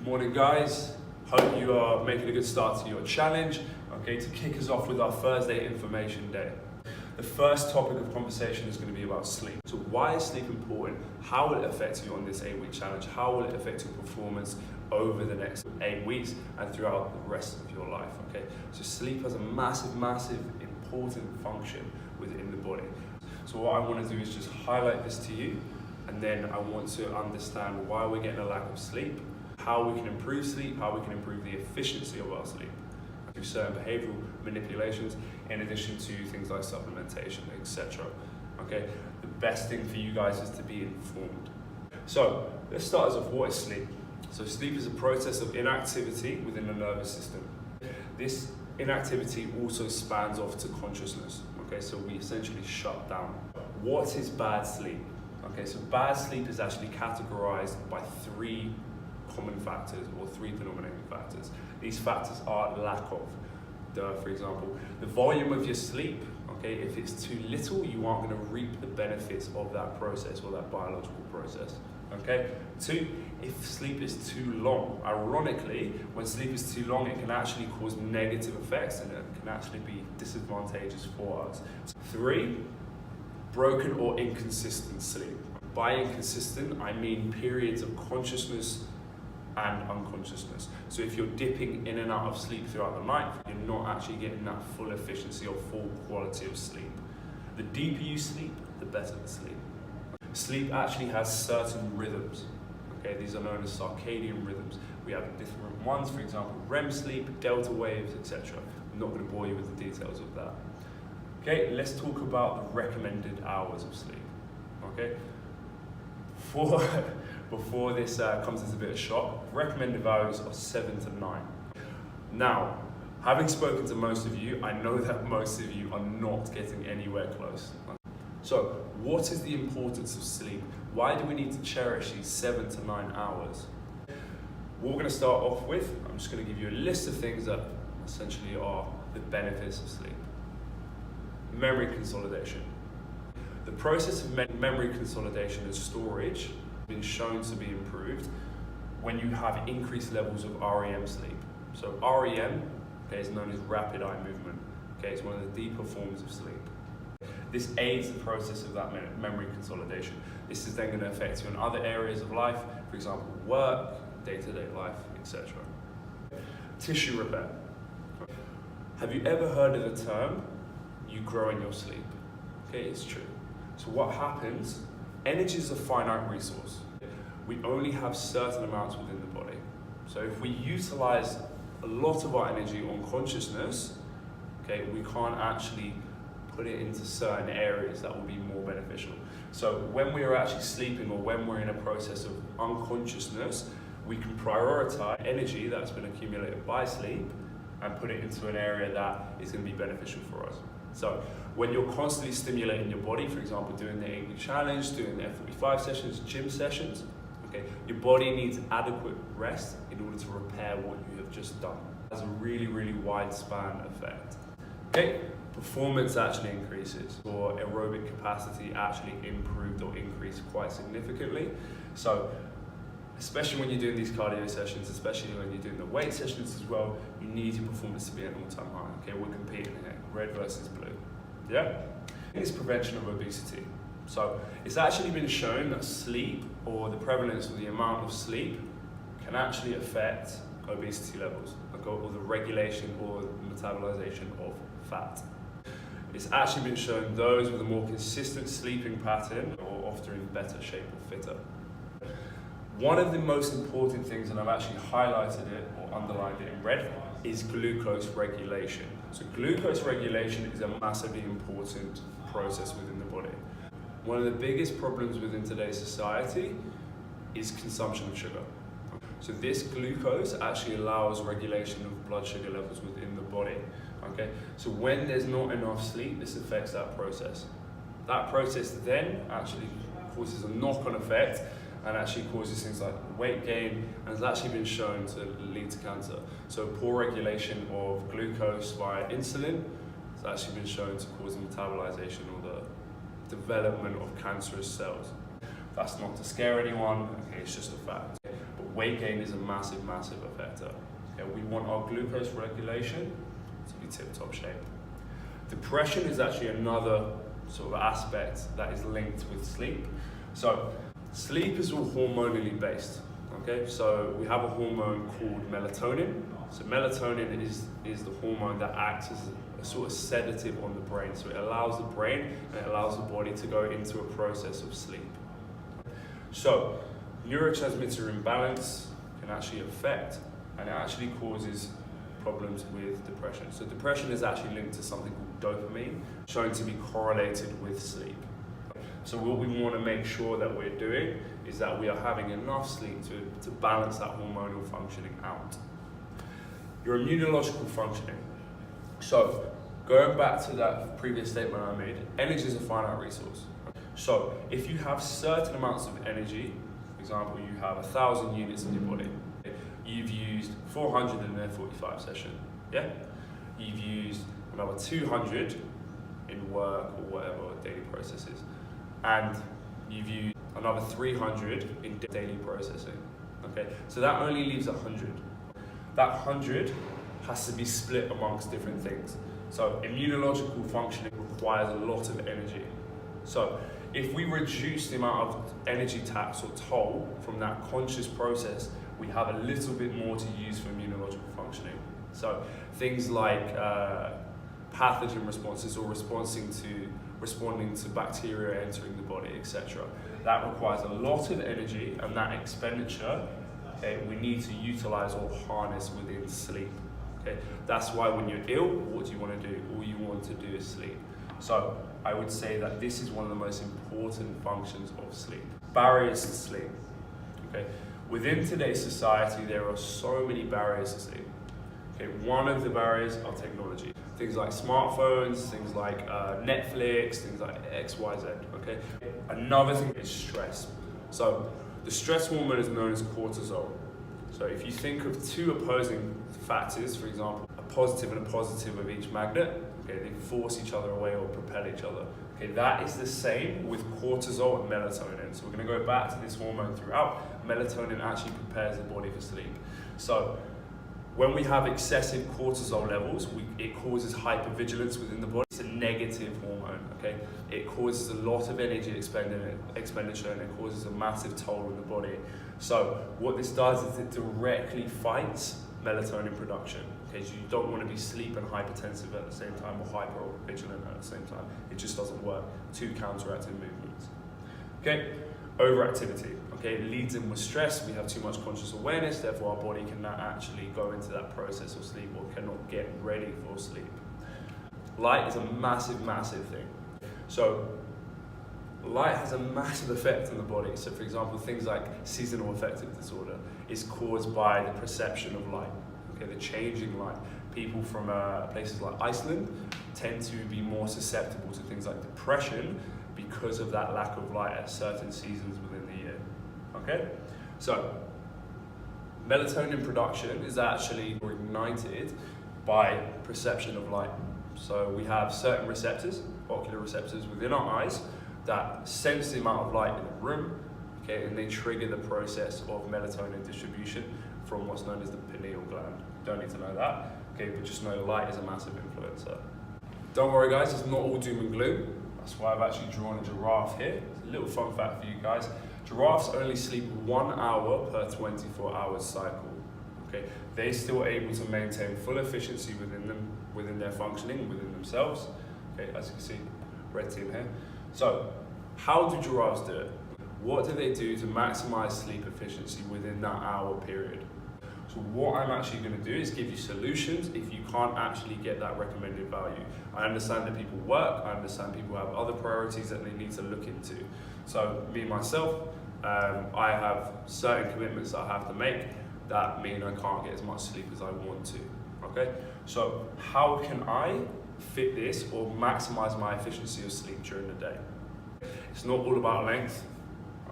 Morning guys, hope you are making a good start to your challenge. Okay, to kick us off with our Thursday information day. The first topic of conversation is going to be about sleep. So why is sleep important? How will it affect you on this 8-week challenge? How will it affect your performance over the next 8 weeks and throughout the rest of your life? Okay, so sleep has a massive important function within the body. So what I want to do is just highlight this to you, and then I want to understand why we're getting a lack of sleep, how we can improve sleep, how we can improve the efficiency of our sleep through certain behavioural manipulations, in addition to things like supplementation, etc. Okay, the best thing for you guys is to be informed. So let's start us off. What is sleep? So sleep is a process of inactivity within the nervous system. This inactivity also spans off to consciousness. Okay, so we essentially shut down. What is bad sleep? Okay, so bad sleep is actually categorized by 3 common factors or 3 denominating factors. These factors are lack of, for example, the volume of your sleep. Okay, if it's too little, you aren't going to reap the benefits of that process or that biological process. Okay, 2, if sleep is too long. Ironically, when sleep is too long, it can actually cause negative effects and it can actually be disadvantageous for us. 3, broken or inconsistent sleep. By inconsistent, I mean periods of consciousness and unconsciousness. So if you're dipping in and out of sleep throughout the night, you're not actually getting that full efficiency or full quality of sleep. The deeper you sleep, the better the sleep. Sleep actually has certain rhythms. Okay, these are known as circadian rhythms. We have different ones, for example, REM sleep, delta waves, etc. I'm not going to bore you with the details of that. Okay, let's talk about the recommended hours of sleep. Okay, before this comes as a bit of shock, recommended values are 7 to 9. Now, having spoken to most of you, I know that most of you are not getting anywhere close. So, what is the importance of sleep? Why do we need to cherish these 7 to 9 hours? What we're going to start off with, I'm just going to give you a list of things that essentially are the benefits of sleep. Memory consolidation. The process of memory consolidation and storage has been shown to be improved when you have increased levels of REM sleep. So REM, okay, is known as rapid eye movement. Okay, it's one of the deeper forms of sleep. This aids the process of that memory consolidation. This is then going to affect you in other areas of life, for example, work, day-to-day life, etc. Tissue repair. Have you ever heard of the term, you grow in your sleep? Okay, it's true. So what happens, energy is a finite resource. We only have certain amounts within the body. So if we utilize a lot of our energy on consciousness, okay, we can't actually put it into certain areas that will be more beneficial. So when we are actually sleeping or when we're in a process of unconsciousness, we can prioritize energy that's been accumulated by sleep and put it into an area that is going to be beneficial for us. So when you're constantly stimulating your body, for example, doing the 8-week challenge, doing the F45 sessions, gym sessions, okay, your body needs adequate rest in order to repair what you have just done. It has a really wide span effect. Okay, performance actually increases, or aerobic capacity actually improved or increased quite significantly. So especially when you're doing these cardio sessions, especially when you're doing the weight sessions as well, you need your performance to be at an all-time high. Okay, we're competing here, red versus blue. Yeah? It's prevention of obesity. So it's actually been shown that sleep, or the prevalence or the amount of sleep, can actually affect obesity levels, or the regulation or metabolization of fat. It's actually been shown those with a more consistent sleeping pattern are often in better shape or fitter. One of the most important things, and I've actually highlighted it or underlined it in red, is glucose regulation. So glucose regulation is a massively important process within the body. One of the biggest problems within today's society is consumption of sugar. So this glucose actually allows regulation of blood sugar levels within the body. Okay, so when there's not enough sleep, this affects that process. That process then actually causes a knock-on effect and actually causes things like weight gain, and has actually been shown to lead to cancer. So poor regulation of glucose via insulin has actually been shown to cause the metabolization or the development of cancerous cells. That's not to scare anyone, okay, it's just a fact. But weight gain is a massive effector. Okay, we want our glucose regulation to be tip-top shape. Depression is actually another sort of aspect that is linked with sleep. So sleep is all hormonally based. Okay, so we have a hormone called melatonin. So melatonin is the hormone that acts as a sort of sedative on the brain. So it allows the brain and it allows the body to go into a process of sleep. So neurotransmitter imbalance can actually affect, and it actually causes problems with depression. So depression is actually linked to something called dopamine, shown to be correlated with sleep. So what we want to make sure that we're doing is that we are having enough sleep to balance that hormonal functioning out. Your immunological functioning. So going back to that previous statement I made, energy is a finite resource. So if you have certain amounts of energy, for example, you have 1,000 units in your body, you've used 400 in an F45 session, yeah? You've used another 200 in work or whatever, daily processes, and you've used another 300 in daily processing, okay? So that only leaves 100. That 100 has to be split amongst different things. So immunological functioning requires a lot of energy. So if we reduce the amount of energy tax or toll from that conscious process, we have a little bit more to use for immunological functioning. So things like pathogen responses or responding to bacteria entering the body, etc. That requires a lot of energy, and that expenditure, okay, we need to utilize or harness within sleep. Okay? That's why when you're ill, what do you want to do? All you want to do is sleep. So I would say that this is one of the most important functions of sleep. Barriers to sleep. Okay? Within today's society, there are so many barriers to sleep. Okay, one of the barriers are technology. Things like smartphones, things like Netflix, things like X, Y, Z, okay? Another thing is stress. So the stress hormone is known as cortisol. So if you think of two opposing factors, for example, a positive and a positive of each magnet, okay, they force each other away or propel each other. Okay, that is the same with cortisol and melatonin. So we're going to go back to this hormone throughout. Melatonin actually prepares the body for sleep. So when we have excessive cortisol levels, it causes hypervigilance within the body. It's a negative hormone, okay? It causes a lot of energy expenditure, and it causes a massive toll on the body. So what this does is it directly fights melatonin production, okay? So you don't want to be sleep and hypertensive at the same time, or hypervigilant at the same time. It just doesn't work. Two counteractive movements. Okay, overactivity. Okay, it leads in with stress. We have too much conscious awareness, therefore our body cannot actually go into that process of sleep, or cannot get ready for sleep. Light is a massive thing. So light has a massive effect on the body. So for example, things like seasonal affective disorder is caused by the perception of light, okay, the changing light. People from places like Iceland tend to be more susceptible to things like depression because of that lack of light at certain seasons within the year. Okay, so melatonin production is actually ignited by perception of light. So we have certain receptors, ocular receptors within our eyes, that sense the amount of light in the room, okay, and they trigger the process of melatonin distribution from what's known as the pineal gland. Don't need to know that, okay, but just know light is a massive influencer. Don't worry guys, it's not all doom and gloom. That's why I've actually drawn a giraffe here. It's a little fun fact for you guys. Giraffes only sleep 1 hour per 24-hour cycle. Okay, they're still able to maintain full efficiency within their functioning, within themselves. Okay, as you can see, red team here. So, how do giraffes do it? What do they do to maximize sleep efficiency within that hour period? So what I'm actually going to do is give you solutions if you can't actually get that recommended value. I understand that people work, I understand people have other priorities that they need to look into. So me, myself, I have certain commitments that I have to make that mean I can't get as much sleep as I want to, okay? So how can I fit this or maximize my efficiency of sleep during the day? It's not all about length,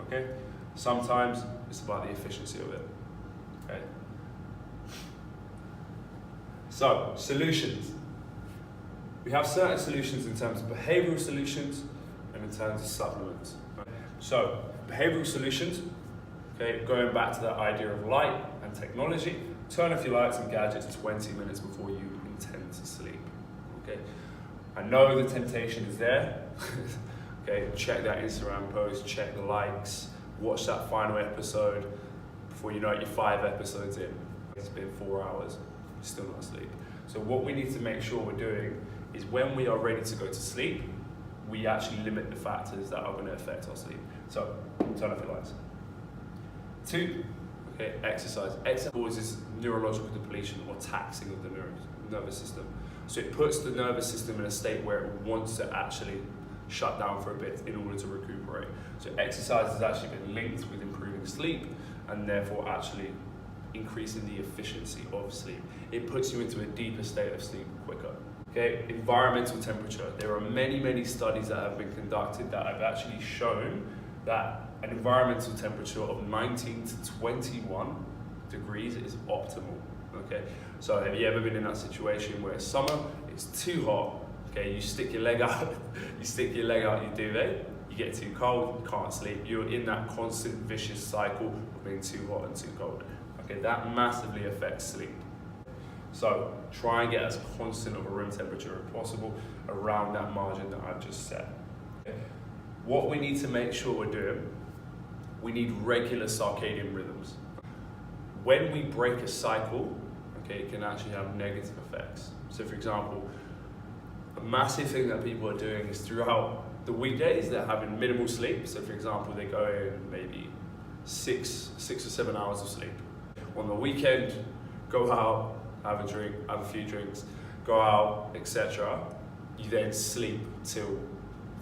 okay? Sometimes it's about the efficiency of it, okay? So, solutions. We have certain solutions in terms of behavioural solutions and in terms of supplements. So, behavioural solutions, Okay, going back to that idea of light and technology, turn off your lights and gadgets 20 minutes before you intend to sleep. Okay, I know the temptation is there. Okay, check that Instagram post, check the likes, watch that final episode. Before you know it, you're 5 episodes in. It's been 4 hours, you're still not asleep. So what we need to make sure we're doing is when we are ready to go to sleep, we actually limit the factors that are going to affect our sleep. So, turn off your lights. 2, okay, exercise. Exercise causes neurological depletion or taxing of the nervous system. So it puts the nervous system in a state where it wants to actually shut down for a bit in order to recuperate. So exercise has actually been linked with improving sleep and therefore actually increasing the efficiency of sleep. It puts you into a deeper state of sleep quicker. Okay, environmental temperature. There are many studies that have been conducted that have actually shown that an environmental temperature of 19 to 21 degrees is optimal. Okay, so have you ever been in that situation where it's summer, it's too hot, okay, you stick your leg out, your duvet, you get too cold, you can't sleep, you're in that constant vicious cycle of being too hot and too cold. Okay, that massively affects sleep. So try and get as constant of a room temperature as possible around that margin that I've just set. Okay. What we need to make sure we're doing, we need regular circadian rhythms. When we break a cycle, okay, it can actually have negative effects. So for example, a massive thing that people are doing is throughout the weekdays, they're having minimal sleep. So for example, they go in maybe six or 7 hours of sleep. On the weekend, go out, have a drink, have a few drinks, go out, etc. You then sleep till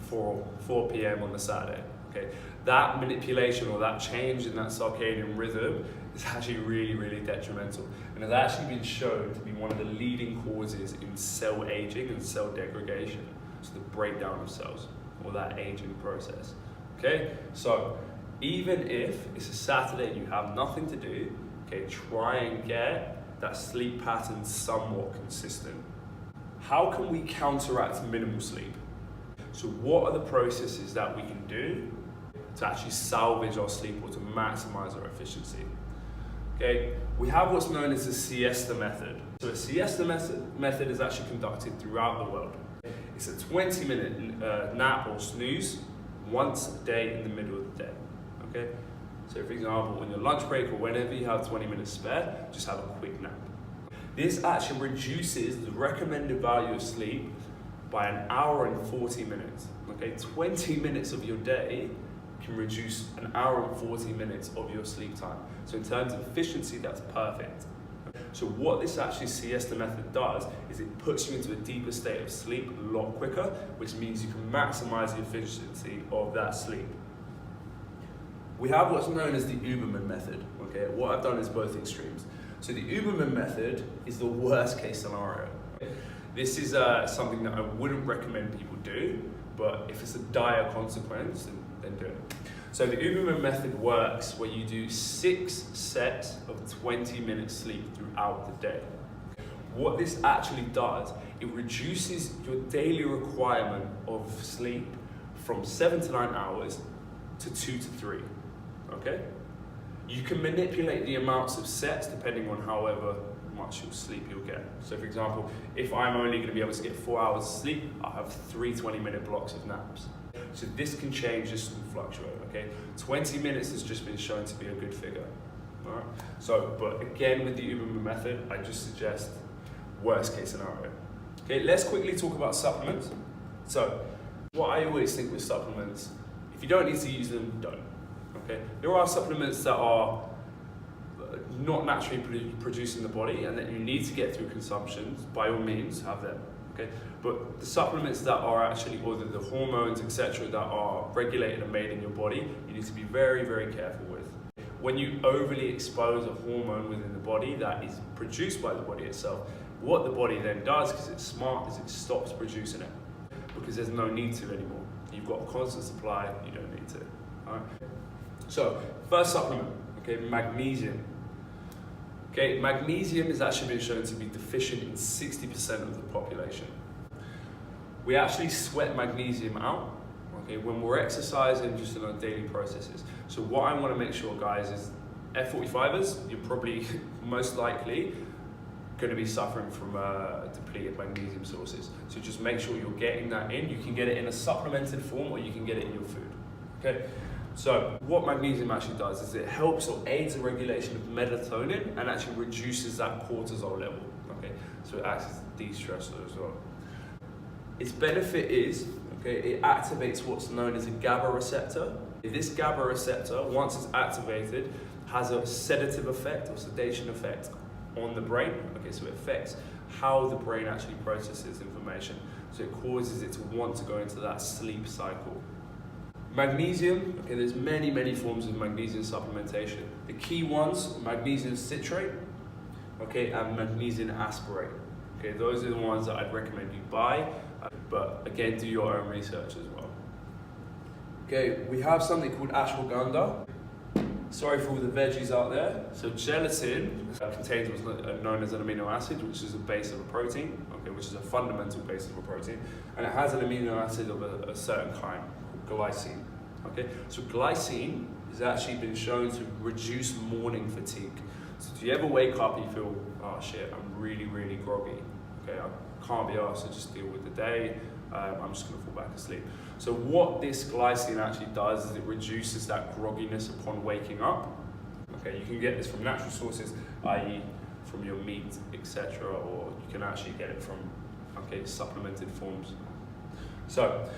4 p.m. on the Saturday. Okay, that manipulation or that change in that circadian rhythm is actually really detrimental, and has actually been shown to be one of the leading causes in cell aging and cell degradation, so the breakdown of cells or that aging process. Okay, so even if it's a Saturday, you have nothing to do. Okay, try and get that sleep pattern somewhat consistent. How can we counteract minimal sleep? So what are the processes that we can do to actually salvage our sleep or to maximize our efficiency? Okay, we have what's known as the siesta method. So a siesta method is actually conducted throughout the world. It's a 20-minute nap or snooze once a day in the middle of the day. Okay. So for example, on your lunch break or whenever you have 20 minutes spare, just have a quick nap. This actually reduces the recommended value of sleep by 1 hour and 40 minutes. Okay, 20 minutes of your day can reduce 1 hour and 40 minutes of your sleep time. So in terms of efficiency, that's perfect. So what this actually siesta method does is it puts you into a deeper state of sleep a lot quicker, which means you can maximize the efficiency of that sleep. We have what's known as the Uberman method. Okay, what I've done is both extremes. So the Uberman method is the worst case scenario. This is something that I wouldn't recommend people do, but if it's a dire consequence, then do it. So the Uberman method works where you do 6 sets of 20-minute sleep throughout the day. What this actually does, it reduces your daily requirement of sleep from 7 to 9 hours to 2 to 3. Okay? You can manipulate the amounts of sets depending on however much sleep you'll get. So for example, if I'm only going to be able to get 4 hours of sleep, I'll have 3 20-minute blocks of naps. So this can change, this can fluctuate, okay? 20 minutes has just been shown to be a good figure, all right? So, but again, with the Uberman method, I just suggest worst case scenario. Okay, let's quickly talk about supplements. So, what I always think with supplements, if you don't need to use them, don't. Okay, there are supplements that are not naturally produced in the body and that you need to get through consumption. By all means, have them. Okay, but the supplements that are actually, or the hormones, etc., that are regulated and made in your body, you need to be very careful with. When you overly expose a hormone within the body that is produced by the body itself, what the body then does, because it's smart, is it stops producing it because there's no need to anymore. You've got a constant supply, you don't need to. All right. So, first supplement, okay, magnesium. Okay, magnesium has actually been shown to be deficient in 60% of the population. We actually sweat magnesium out, okay, when we're exercising just in our daily processes. So what I want to make sure, guys, is F45ers, you're probably most likely going to be suffering from depleted magnesium sources. So just make sure you're getting that in. You can get it in a supplemented form or you can get it in your food. Okay. So what magnesium actually does is it helps or aids the regulation of melatonin and actually reduces that cortisol level. Okay. So it acts as a de-stressor as well. Its benefit is, okay, it activates what's known as a GABA receptor. This GABA receptor, once it's activated, has a sedative effect or sedation effect on the brain. Okay, so it affects how the brain actually processes information. So it causes it to want to go into that sleep cycle. Magnesium, okay, there's many forms of magnesium supplementation. The key ones, magnesium citrate, okay, and magnesium aspartate. Okay, those are the ones that I'd recommend you buy, but again, do your own research as well. Okay, we have something called ashwagandha. Sorry for all the veggies out there. So gelatin contains what's known as an amino acid, which is a base of a protein, okay, which is a fundamental base of a protein, and it has an amino acid of a certain kind, called glycine. Okay, so glycine has actually been shown to reduce morning fatigue. So if you ever wake up and you feel, oh shit, I'm really groggy, okay, I can't be asked to just deal with the day, I'm just going to fall back asleep. So what this glycine actually does is it reduces that grogginess upon waking up. Okay, you can get this from natural sources, i.e. from your meat, etc., or you can actually get it from, okay, supplemented forms. So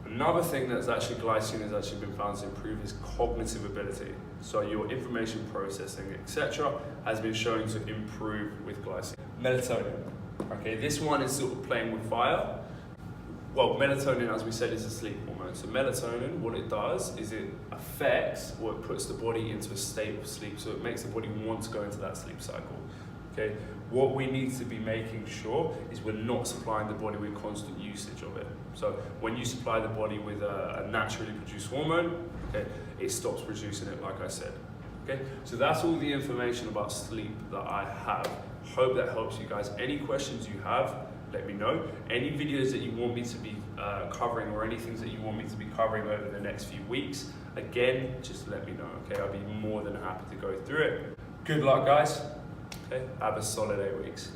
another thing that's actually glycine has actually been found to improve is cognitive ability. So your information processing, etc., has been shown to improve with glycine. Melatonin. Okay, this one is sort of playing with fire. Well, melatonin, as we said, is a sleep hormone. So melatonin, what it does is it affects or it puts the body into a state of sleep. So it makes the body want to go into that sleep cycle. Okay, what we need to be making sure is we're not supplying the body with constant usage of it. So when you supply the body with a naturally produced hormone, okay, it stops producing it, like I said. Okay, so that's all the information about sleep that I have. Hope that helps you guys. Any questions you have, let me know. Any videos that you want me to be covering or any things that you want me to be covering over the next few weeks, again, just let me know, okay? I'll be more than happy to go through it. Good luck, guys. Okay, have a solid 8 weeks.